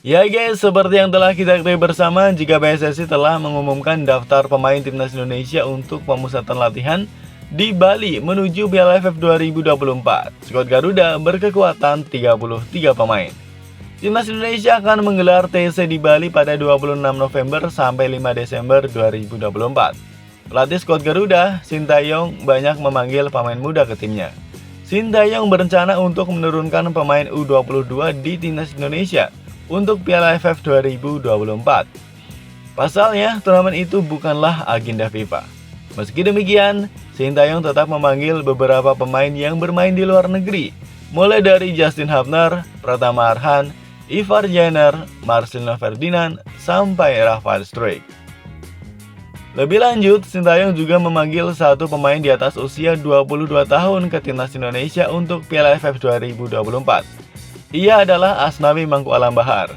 Ya guys, seperti yang telah kita ketahui bersama, jika PSSI telah mengumumkan daftar pemain timnas Indonesia untuk pemusatan latihan di Bali menuju Piala AFF 2024. Skuad Garuda berkekuatan 33 pemain. Timnas Indonesia akan menggelar TC di Bali pada 26 November sampai 5 Desember 2024. Pelatih skuad Garuda, Sintayong, banyak memanggil pemain muda ke timnya. Sintayong berencana untuk menurunkan pemain U22 di timnas Indonesia untuk Piala AFF 2024. Pasalnya, turnamen itu bukanlah agenda FIFA. Meski demikian, Sintayong tetap memanggil beberapa pemain yang bermain di luar negeri, mulai dari Justin Hubner, Pratama Arhan, Ivar Jenner, Marcelino Ferdinand, sampai Rafael Struijk. Lebih lanjut, Sintayong juga memanggil satu pemain di atas usia 22 tahun ke timnas Indonesia untuk Piala AFF 2024. Ia adalah Asnawi Mangku Alam Bahar.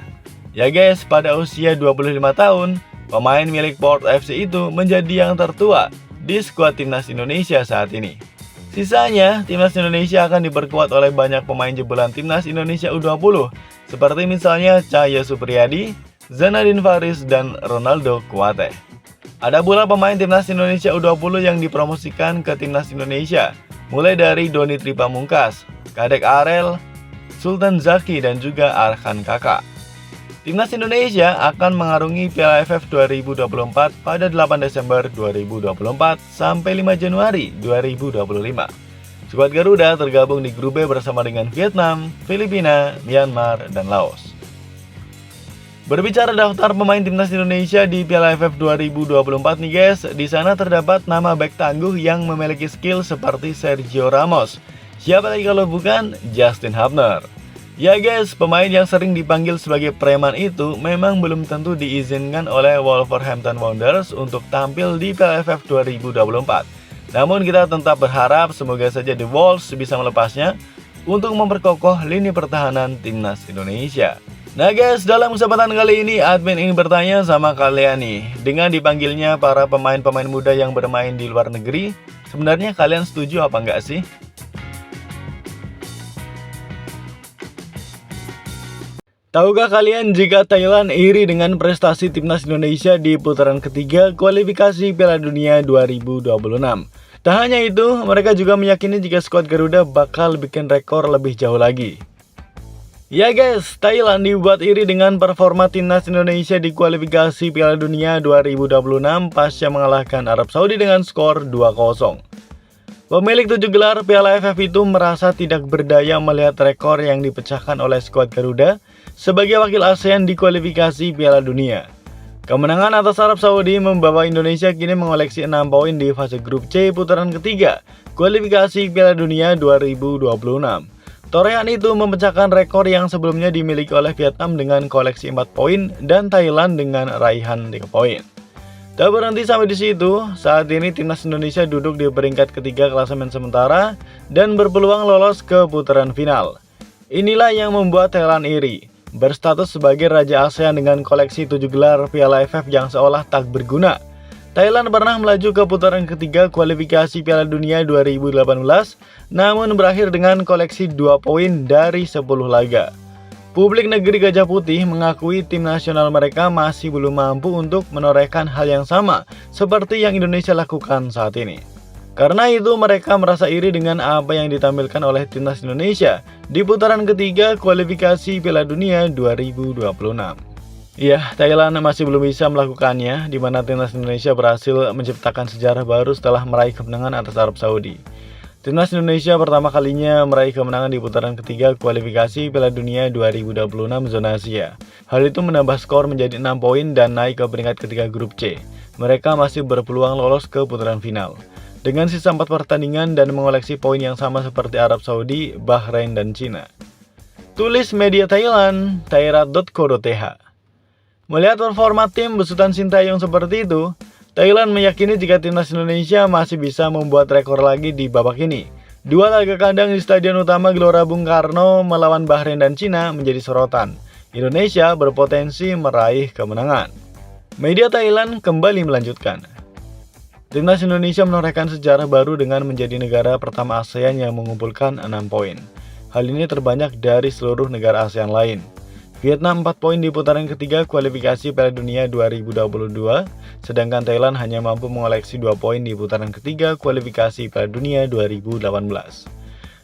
Ya guys, pada usia 25 tahun, pemain milik Port FC itu menjadi yang tertua di skuad timnas Indonesia saat ini. Sisanya, timnas Indonesia akan diperkuat oleh banyak pemain jebolan timnas Indonesia U20, seperti misalnya Cahyo Supriyadi, Zanadin Faris, dan Ronaldo Kuate. Ada pula pemain timnas Indonesia U20 yang dipromosikan ke timnas Indonesia, mulai dari Doni Tripamungkas, Kadek Arel, Sultan Zaki, dan juga Arhan Kakak. Timnas Indonesia akan mengarungi Piala AFF 2024 pada 8 Desember 2024 sampai 5 Januari 2025. Skuad Garuda tergabung di grup B bersama dengan Vietnam, Filipina, Myanmar, dan Laos. Berbicara daftar pemain timnas Indonesia di Piala AFF 2024 nih guys, di sana terdapat nama bek tangguh yang memiliki skill seperti Sergio Ramos. Siapa lagi kalau bukan Justin Hubner. Ya guys, pemain yang sering dipanggil sebagai preman itu memang belum tentu diizinkan oleh Wolverhampton Wanderers untuk tampil di Piala AFF 2024. Namun kita tetap berharap semoga saja The Wolves bisa melepasnya untuk memperkokoh lini pertahanan timnas Indonesia. Nah guys, dalam kesempatan kali ini admin ingin bertanya sama kalian nih, dengan dipanggilnya para pemain-pemain muda yang bermain di luar negeri, sebenarnya kalian setuju apa enggak sih? Tahukah kalian jika Thailand iri dengan prestasi timnas Indonesia di putaran ketiga kualifikasi Piala Dunia 2026? Tak hanya itu, mereka juga meyakini jika skuad Garuda bakal bikin rekor lebih jauh lagi. Ya guys, Thailand dibuat iri dengan performa timnas Indonesia di kualifikasi Piala Dunia 2026 pasca mengalahkan Arab Saudi dengan skor 2-0. Pemilik 7 gelar Piala AFF itu merasa tidak berdaya melihat rekor yang dipecahkan oleh skuad Garuda sebagai wakil ASEAN di kualifikasi Piala Dunia. Kemenangan atas Arab Saudi membawa Indonesia kini mengoleksi 6 poin di fase grup C putaran ketiga kualifikasi Piala Dunia 2026. Torehan itu memecahkan rekor yang sebelumnya dimiliki oleh Vietnam dengan koleksi 4 poin dan Thailand dengan raihan 3 poin. Tak berhenti sampai di situ, saat ini timnas Indonesia duduk di peringkat ketiga klasemen sementara dan berpeluang lolos ke putaran final. Inilah yang membuat Thailand iri, berstatus sebagai Raja ASEAN dengan koleksi 7 gelar Piala AFF yang seolah tak berguna. Thailand pernah melaju ke putaran ketiga kualifikasi Piala Dunia 2018, namun berakhir dengan koleksi 2 poin dari 10 laga. Publik negeri Gajah Putih mengakui tim nasional mereka masih belum mampu untuk menorehkan hal yang sama seperti yang Indonesia lakukan saat ini. Karena itu mereka merasa iri dengan apa yang ditampilkan oleh timnas Indonesia di putaran ketiga kualifikasi Piala Dunia 2026. Ya, Thailand masih belum bisa melakukannya, di mana timnas Indonesia berhasil menciptakan sejarah baru setelah meraih kemenangan atas Arab Saudi. Timnas Indonesia pertama kalinya meraih kemenangan di putaran ketiga kualifikasi Piala Dunia 2026 zona Asia. Hal itu menambah skor menjadi 6 poin dan naik ke peringkat ketiga grup C. Mereka masih berpeluang lolos ke putaran final dengan sisa 4 pertandingan dan mengoleksi poin yang sama seperti Arab Saudi, Bahrain, dan Cina. Tulis media Thailand, thairat.co.th. Melihat performa tim besutan Sintayong seperti itu, Thailand meyakini jika timnas Indonesia masih bisa membuat rekor lagi di babak ini. 2 laga kandang di Stadion Utama Gelora Bung Karno melawan Bahrain dan Cina menjadi sorotan. Indonesia berpotensi meraih kemenangan. Media Thailand kembali melanjutkan. Timnas Indonesia menorehkan sejarah baru dengan menjadi negara pertama ASEAN yang mengumpulkan 6 poin. Hal ini terbanyak dari seluruh negara ASEAN lain. Vietnam 4 poin di putaran ketiga kualifikasi Piala Dunia 2022, sedangkan Thailand hanya mampu mengoleksi 2 poin di putaran ketiga kualifikasi Piala Dunia 2018.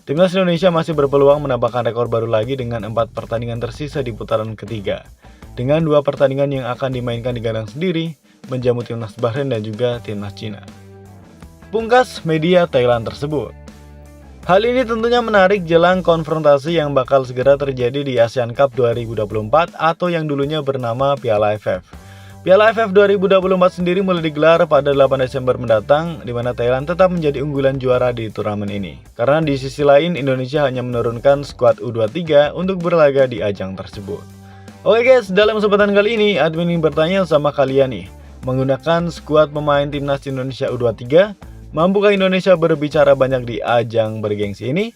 Timnas Indonesia masih berpeluang menambahkan rekor baru lagi dengan 4 pertandingan tersisa di putaran ketiga, dengan 2 pertandingan yang akan dimainkan di kandang sendiri, menjamu timnas Bahrain dan juga timnas Cina. Pungkas media Thailand tersebut. Hal ini tentunya menarik jelang konfrontasi yang bakal segera terjadi di ASEAN Cup 2024 atau yang dulunya bernama Piala AFF. Piala AFF 2024 sendiri mulai digelar pada 8 Desember mendatang, di mana Thailand tetap menjadi unggulan juara di turnamen ini. Karena di sisi lain, Indonesia hanya menurunkan skuad U23 untuk berlaga di ajang tersebut. Oke guys, dalam kesempatan kali ini, admin ingin bertanya sama kalian nih. Menggunakan skuad pemain timnas Indonesia U23, mampukah Indonesia berbicara banyak di ajang bergengsi ini?